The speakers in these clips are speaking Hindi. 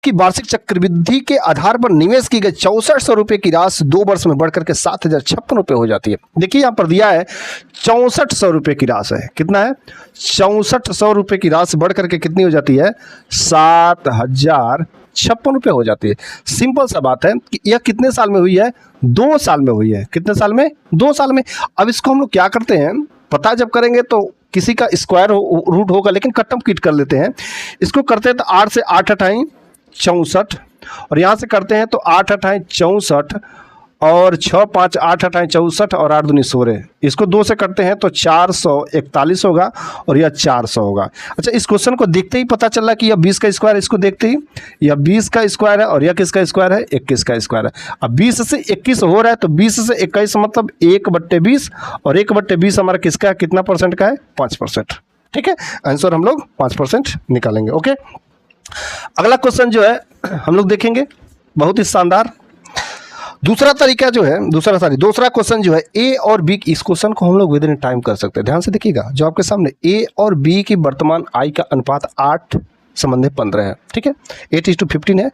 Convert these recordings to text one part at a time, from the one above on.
की वार्षिक चक्रवृद्धि के आधार पर निवेश की गई 6400 रुपये की राशि 2 वर्ष में बढ़कर के 7056 रुपये हो जाती है। देखिए यहाँ पर दिया है 6400 रुपये की राशि है, कितना है 6400 रुपये की राशि बढ़कर के कितनी हो जाती है 7056 रुपये हो जाती है। सिंपल सा बात है कि यह कितने साल में हुई है 2 साल में हुई है। कितने साल में 2 साल में। अब इसको हम लोग क्या करते हैं, पता जब करेंगे तो किसी का स्क्वायर रूट होगा, लेकिन कटम किट कर लेते हैं। इसको करते हैं तो 8 से 8 अठाई 64 और यहाँ से करते हैं तो 8 अठाई 64 और 6 5 8 अठाई 64 और 8 दूनी 16। इसको 2 से करते हैं तो 441 होगा और यह 400 होगा। अच्छा, इस क्वेश्चन को देखते ही पता चला कि यह 20 का स्क्वायर, इसको देखते ही यह 20 का स्क्वायर है और यह किसका स्क्वायर है 21 का स्क्वायर है। अब 20 से 21 हो रहा है तो 20 से 21 मतलब 1/20 और 1/20 हमारा किसका है, कितना परसेंट का है 5%। ठीक है, आंसर हम लोग 5% निकालेंगे। ओके, अगला क्वेश्चन जो है हम लोग देखेंगे, बहुत ही शानदार। दूसरा क्वेश्चन जो है ए और बी, इस क्वेश्चन को हम लोग विद इन टाइम कर सकते हैं। ध्यान से देखिएगा, जो आपके सामने ए और बी की वर्तमान आय का अनुपात 8 संबंधित 15 है। ठीक है, 8:15 है।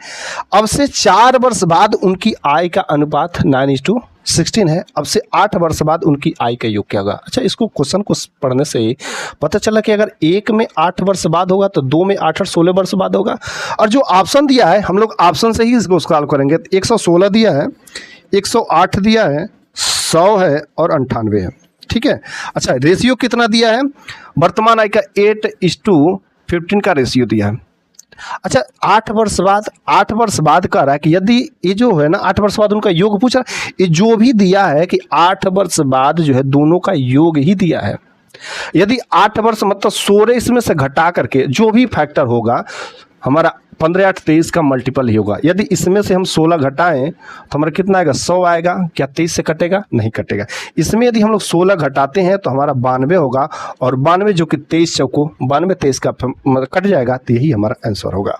अब से 4 वर्ष बाद उनकी आय का अनुपात 9:16 है। अब से 8 वर्ष बाद उनकी आय का योग क्या होगा। अच्छा, इसको क्वेश्चन को पढ़ने से ही पता चला कि अगर एक में 8 वर्ष बाद होगा तो 2 में 8 और 16 वर्ष बाद होगा। और जो ऑप्शन दिया है हम लोग ऑप्शन से ही इसको सॉल्व करेंगे। 116 दिया है, 108 दिया है, 100 है और 98 है। ठीक है, अच्छा रेशियो कितना दिया है, वर्तमान आय का 8:15 का रेशियो दिया है। अच्छा, 8 वर्ष बाद कह रहा है कि यदि ये जो है ना 8 वर्ष बाद उनका योग पूछा, ये जो भी दिया है कि 8 वर्ष बाद जो है दोनों का योग ही दिया है। यदि 8 वर्ष मतलब 16 इसमें से घटा करके जो भी फैक्टर होगा हमारा 15 8 23 का मल्टीपल ही होगा। यदि इसमें से हम 16 घटाएं तो हमारा कितना आएगा 100 आएगा। क्या 23 से कटेगा, नहीं कटेगा। इसमें यदि हम लोग 16 घटाते हैं तो हमारा 92 होगा और 92 जो कि 23 चौको 92 23 का कट जाएगा, तो यही हमारा आंसर होगा।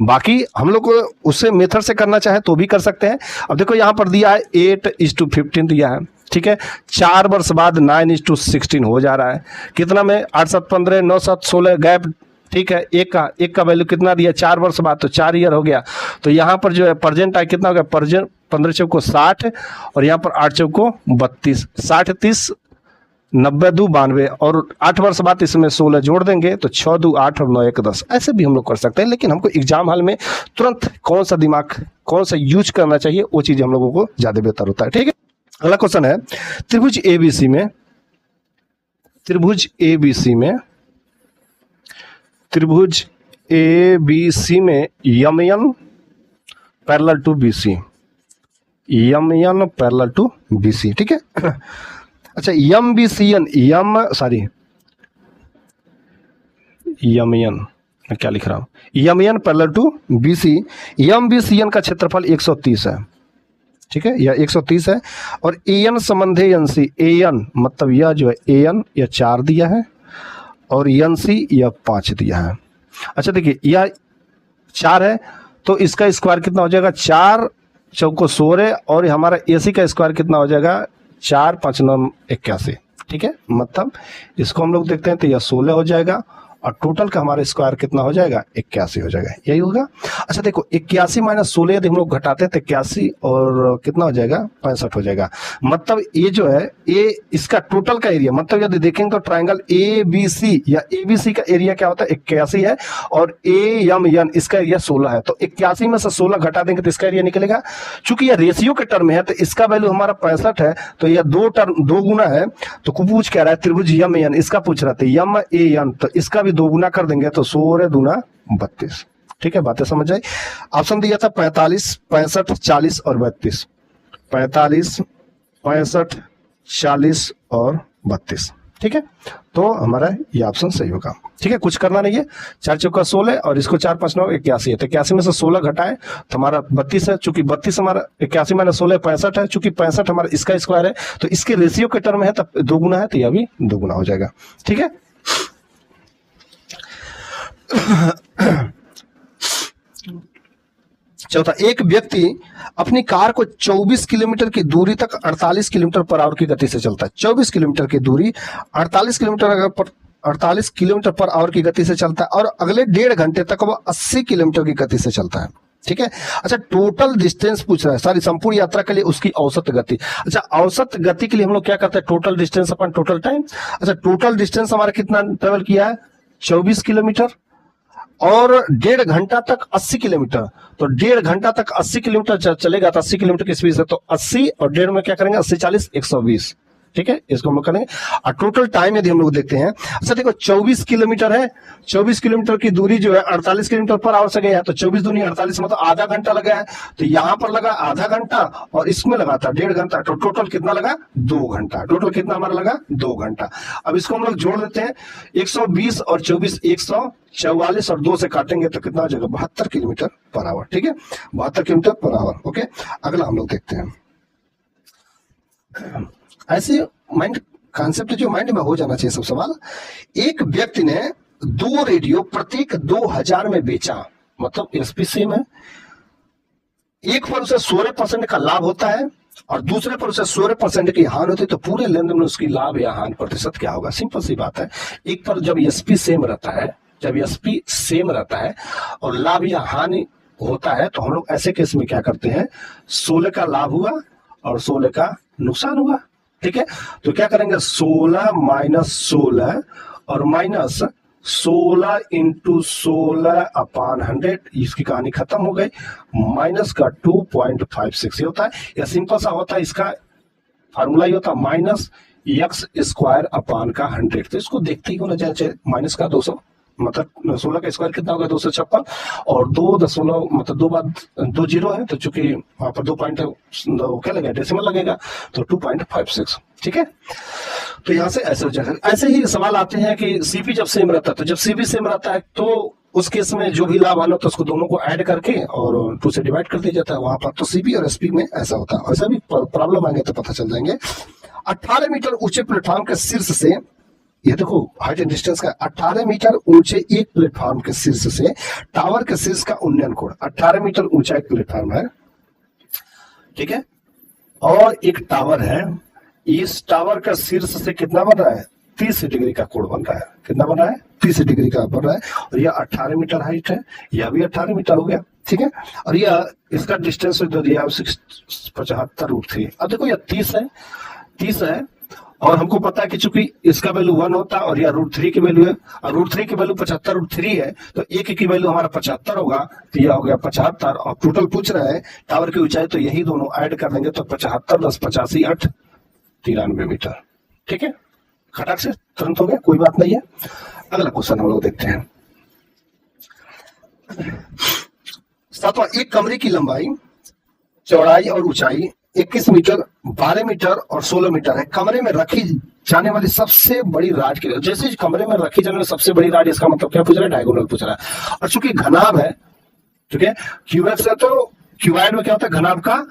बाकी हम लोग को उससे मेथड से करना चाहे तो भी कर सकते हैं। अब देखो यहाँ पर दिया है 8:15 दिया है। ठीक है, 4 वर्ष बाद 9:16 हो जा रहा है। कितना में 8 7 15 9 7 16 गैप। ठीक है, एक का वैल्यू कितना दिया 4 वर्ष बाद, तो 4 ईयर हो गया। तो यहाँ पर जो है प्रेजेंट आय कितना हो गया, प्रेजेंट 15 चौको 60 और यहाँ पर 8 चौको 32, 60 30 90 2 92 और 8 वर्ष बाद इसमें 16 जोड़ देंगे तो 6 2 8 और 9 1 10। ऐसे भी हम लोग कर सकते हैं, लेकिन हमको एग्जाम हॉल में तुरंत कौन सा दिमाग कौन सा यूज करना चाहिए वो चीज़ हम लोगों को ज़्यादा बेहतर होता है। ठीक है, अगला क्वेश्चन है त्रिभुज ABC में MN parallel to BC, MN parallel to BC। ठीक है, अच्छा यमयन मैं क्या लिख रहा हूँ, यमयन पैरेलल टू BC। यमBCN का क्षेत्रफल 130 है। ठीक है, यह 130 है और AN संबंधे NC, AN मतलब यह जो है AN यह 4 दिया है और NC यह 5 दिया है। अच्छा देखिए, यह 4 है तो इसका स्क्वायर कितना हो जाएगा 4 चौको 16 और हमारा AC का स्क्वायर कितना हो जाएगा 4 5 9 81। ठीक है, मतलब इसको हम लोग देखते हैं तो यह 16 हो जाएगा और टोटल का हमारा स्क्वायर कितना हो जाएगा 81 हो जाएगा, यही होगा। अच्छा देखो 81 माइनस 16 यदि हम लोग घटाते हैं तो 81 और कितना हो जाएगा 65 हो जाएगा। मतलब ये जो है ये इसका टोटल का एरिया, मतलब यदि देखेंगे तो ट्राइंगल ABC या ABC का एरिया क्या होता है 81 है और AMN इसका एरिया 16 है। तो 81 में से 16 घटा देंगे तो इसका एरिया निकलेगा। चूंकि यह रेशियो के टर्म में है तो इसका वैल्यू हमारा 65 है, तो यह 2 गुना है। तो पूछ क्या रहा है त्रिभुज यमयन, इसका पूछ रहा था YAN, तो इसका भी 2 गुना कर देंगे तो 16 दूना 32। ठीक है, बातें समझ आई। ऑप्शन दिया था 45 65 40 और 32, 45 65 40 और 32। ठीक है, तो हमारा ये ऑप्शन सही होगा। ठीक है, कुछ करना नहीं है। 4 चौका 16 और इसको 4 5 9 81 है, तो 81 में से 16 घटाए तो हमारा 32 है। चूंकि 32 हमारा 81 माइनस 16 65 है, चूंकि 65 हमारा इसका स्क्वायर है तो इसके रेशियो के टर्म है तब 2 गुना है, तो यह भी 2 गुना हो जाएगा। ठीक है, चौथा, एक व्यक्ति अपनी कार को 24 किलोमीटर की दूरी तक 48 किलोमीटर पर आवर की गति से चलता है। 24 किलोमीटर की दूरी 48 किलोमीटर पर आवर की गति से चलता है और अगले 1.5 घंटे तक वह 80 किलोमीटर की गति से चलता है। ठीक है। अच्छा, टोटल डिस्टेंस पूछ रहा है, सारी संपूर्ण यात्रा के लिए उसकी औसत गति। अच्छा, औसत गति के लिए हम लोग क्या करते हैं, टोटल डिस्टेंस अपन टोटल टाइम। अच्छा, टोटल डिस्टेंस हमारा कितना ट्रेवल किया है, 24 किलोमीटर, और 1.5 घंटा तक 80 किलोमीटर। तो 1.5 घंटा तक 80 किलोमीटर चलेगा तो 80 किलोमीटर की स्पीड से, तो 80 और 1.5 में क्या करेंगे, 80 40 120, ठीक है, इसको हम लोग करेंगे। और टोटल टाइम यदि हम लोग देखते हैं, अच्छा देखो 24 किलोमीटर है, 24 किलोमीटर की दूरी जो है 48 किलोमीटर पर आवर से गया है, तो 24 दूनी 48 मतलब आधा घंटा लगा है। तो यहां पर लगा आधा घंटा और इसमें लगा था 1.5 घंटा, तो टोटल कितना लगा, 2 घंटा। टोटल कितना हमारा लगा, 2 घंटा। अब इसको हम लोग जोड़ देते हैं, 120 और 24 144 और 2 से काटेंगे तो कितना हो जाएगा, 72 किलोमीटर पर आवर, ठीक है, 72 किलोमीटर पर आवर। ओके, अगला हम लोग देखते हैं। ऐसे माइंड कॉन्सेप्ट जो माइंड में हो जाना चाहिए सब सवाल। एक व्यक्ति ने 2 रेडियो प्रत्येक 2000 में बेचा, मतलब एसपी सेम है, एक पर उसे 16% का लाभ होता है और दूसरे पर उसे 16% की हानि होती है, तो पूरे लेन देन में उसकी लाभ या हानि प्रतिशत क्या होगा। सिंपल सी बात है, एक पर जब एसपी सेम रहता है, जब एसपी सेम रहता है और लाभ या हानि होता है, तो हम लोग ऐसे केस में क्या करते हैं, 16 का लाभ हुआ और 16 का नुकसान हुआ, ठीक है। तो क्या करेंगे, 16 माइनस 16 और माइनस 16 इंटू 16 अपान 100, इसकी कहानी खत्म हो गई। माइनस का 2.56 होता है, या सिंपल सा होता है, इसका फार्मूला ही होता है माइनस एक्स स्क्वायर अपान का 100। तो इसको देखते ही होना चाहिए, माइनस का 200 मतलब 16 का स्क्वायर कितना होगा, 256, और 2 मतलब 2 बाद 2 जीरो है, तो चूंकि वहां पर 2 पॉइंट क्या लगेगा, डेसिमल लगेगा, तो 2.56, ठीक है। तो यहां से ऐसे हो जाएगा। ऐसे ही सवाल आते हैं कि सीपी जब सेम रहता है, तो जब सीपी सेम रहता है तो उस केस में जो भी लाभ आना होता है उसको दोनों को ऐड करके और 2 से डिवाइड कर दिया जाता है वहां पर। तो सीपी और एसपी में ऐसा होता है। ऐसा भी प्रॉब्लम आएंगे तो पता चल जाएंगे। 18 मीटर ऊंचे प्लेटफॉर्म के शीर्ष से, ये देखो हाइट एंड डिस्टेंस का, 18 मीटर ऊंचे एक प्लेटफॉर्म के शीर्ष से टावर के शीर्ष का उन्नयन कोण, 18 मीटर ऊंचा एक प्लेटफॉर्म है, ठीक है, और एक टावर है। इस टावर का शीर्ष से कितना बन रहा है, 30 डिग्री का कोण बन रहा है। कितना बन रहा है, 30 डिग्री का बन रहा है, और यह 18 मीटर हाइट है, यह भी 18 मीटर हो गया, ठीक है। और यह इसका डिस्टेंस दिया 75√3। अब देखो यह 30 है, और हमको पता है कि चूंकि इसका वैल्यू 1 होता है और यह √3 की वैल्यू है, और √3 की वैल्यू 75√3 है, तो एक की वैल्यू हमारा 75 होगा, तो यह हो गया 75। और टोटल पूछ रहा है टावर की ऊंचाई, तो यही दोनों ऐड कर देंगे तो 75 + 85 8 93 मीटर, ठीक है। खटाक से तुरंत हो गया, कोई बात नहीं है। अगला क्वेश्चन हम लोग देखते हैं। 7वां, एक कमरे की लंबाई, चौड़ाई और ऊंचाई 21 मीटर, 12 मीटर और 16 मीटर है। कमरे में रखी जाने वाली सबसे बड़ी राड की, जैसे कमरे में रखी जाने वाली सबसे बड़ी राड, इसका मतलब क्या पूछ रहा है, डायगोनल पूछ रहा है। और चूंकि घनाभ है, ठीक है, क्यूएक्स है, तो क्यूआइड में क्या होता है, घनाभ का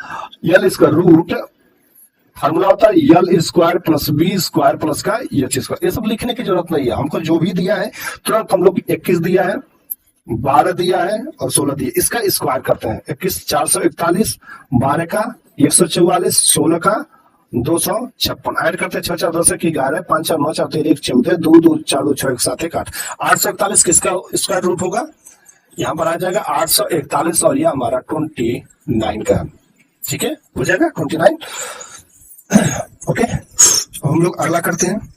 यल इसका रूट, फार्मूला होता है यल square plus B square plus का एच स्क्वायर। ये सब लिखने की जरूरत नहीं है, हमको जो भी दिया है तुरंत हम लोग 21 दिया है, 12 दिया है और 16 दिया, इसका स्क्वायर करते हैं। 21 441, 12 का 144, 16 का 256, ऐड करते हैं 6 4 10 की 11, 5 4 9 4 13 14, 2 2 4 2 6 1 7 1 8, 841 किसका स्क्वायर रूट होगा, यहां पर आ जाएगा 841, और यह हमारा 29 का, ठीक है, हो जाएगा 29। ओके, हम लोग अगला करते हैं।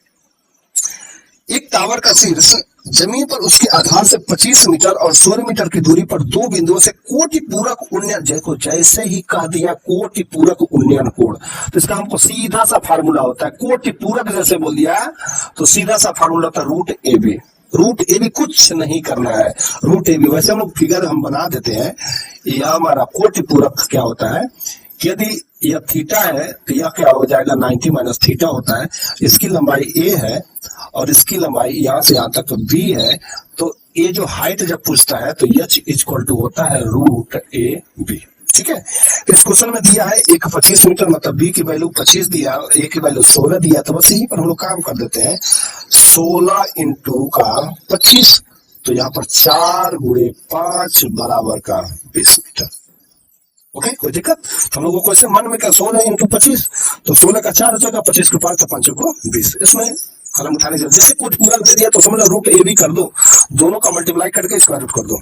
एक टावर का शीर्ष जमीन पर उसके आधार से 25 मीटर और 16 मीटर की दूरी पर 2 बिंदुओं से कोटि पूरक उन्नयन, जैसे ही कह दिया कोटि पूरक उन्नयन कोण, तो इसका हमको सीधा सा फार्मूला होता है, कोटि पूरक जैसे बोल दिया तो सीधा सा फार्मूला होता है √AB। √AB कुछ नहीं करना है, √AB वैसे हम लोग फिगर हम बना देते हैं। यह हमारा कोटि पूरक क्या होता है, यदि यह थीटा है तो यह क्या हो जाएगा, 90 माइनस थीटा होता है। इसकी लंबाई a है और इसकी लंबाई यहां से यहां तक b है, तो a जो हाइट जब पूछता है तो h = होता है √AB, ठीक है। इस क्वेश्चन में दिया है एक 25 मीटर, मतलब b की वैल्यू 25 दिया, a की वैल्यू 16 दिया, तो बस यही पर हम लोग काम कर देते हैं, 16 × का 25, तो यहाँ पर 4 × 5 बराबर का 20 मीटर। ओके, कोई दिक्कत, हम लोगों को ऐसे मन में क्या 16 × 25, तो 16 का 4 हो जाएगा, 25 को 5 तो 5 को 20, इसमें कलम उठाने से जैसे कुछ पूरा दे दिया तो समझ लो √AB कर दो, दोनों का मल्टीप्लाई करके स्क्वायर रूट कर दो।